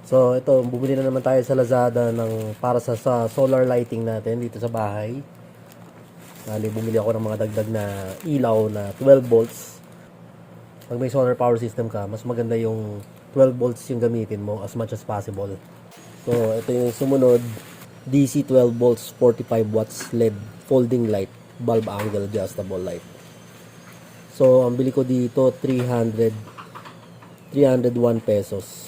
So, ito, bumili na naman tayo sa Lazada para sa solar lighting natin dito sa bahay. Bumili ako ng mga dagdag na ilaw na 12 volts. Pag may solar power system ka, mas maganda yung 12 volts yung gamitin mo as much as possible. So, ito yung sumunod. DC 12 volts, 45 watts LED folding light, bulb angle adjustable light. So, ang bili ko dito, 301 pesos.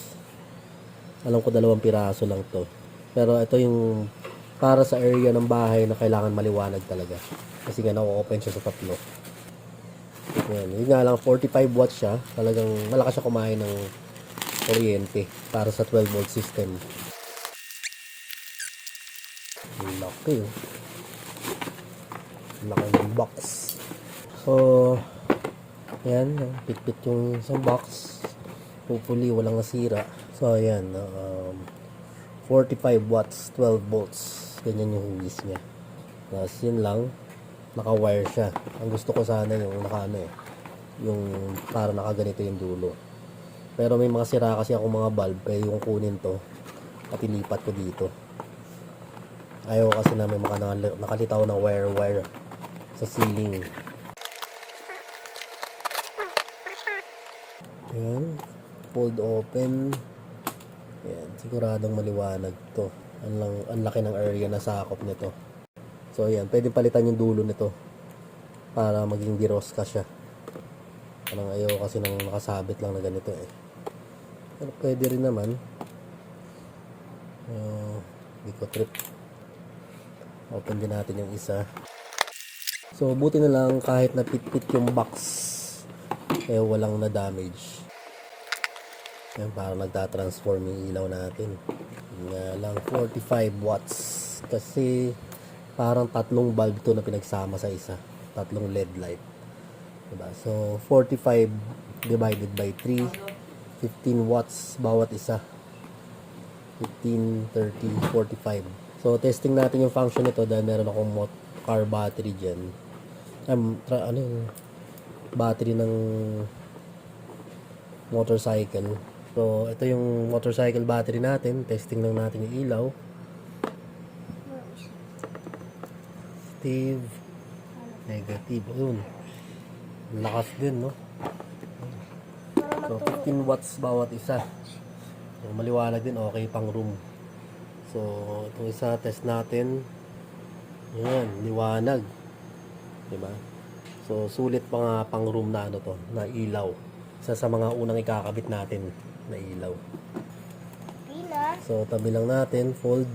Alam ko 2 piraso lang to. Pero ito yung para sa area ng bahay na kailangan maliwanag talaga. Kasi nga na-open siya sa tatlo. Yan. Yun nga lang, 45 watts siya. Talagang malakas siya kumain ng kuryente para sa 12 volt system. Laki oh. Laki ng box. So, yan. Pit-pit yung isang box. Hopefully, walang nasira. So, ayan. 45 watts, 12 volts. Ganyan yung hugis niya. Tapos, yun lang. Naka-wire siya. Ang gusto ko sana yung yung para nakaganito yung dulo. Pero may mga sira kasi ako mga bulb. Kaya yung kunin to at ilipat ko dito. Ayaw kasi na may mga nakalitaw na wire sa ceiling. Ayan. Fold open. Ayan. Siguradong maliwanag to. Ang laki ng area na sakop nito. So ayan. Pwede palitan yung dulo nito para maging dirosca siya. Parang ayaw kasi nang nakasabit lang na ganito eh. Pero pwede rin naman. Hindi ko trip. Open din natin yung isa. So buti na lang kahit na pit-pit yung box eh walang na damage. Yan, parang nagtatransform yung ilaw natin. Nga lang 45 watts kasi parang 3 bulb to na pinagsama sa isa. 3 LED light. Diba? So 45 divided by 3, 15 watts bawat isa. 15, 30, 45. So, testing natin yung function nito dahil meron akong car battery dyan. Yung battery ng motorcycle. So, ito yung motorcycle battery natin. Testing lang natin yung ilaw. Positive. Negative. Ayun. Lakas din, no? So, 15 watts bawat isa. So, maliwanag din. Okay pang room. So, itong isa, test natin. Ayan, liwanag. Diba? So, sulit pa nga pang room na na ilaw. Isa sa mga unang ikakabit natin na ilaw. So, tabi lang natin, fold.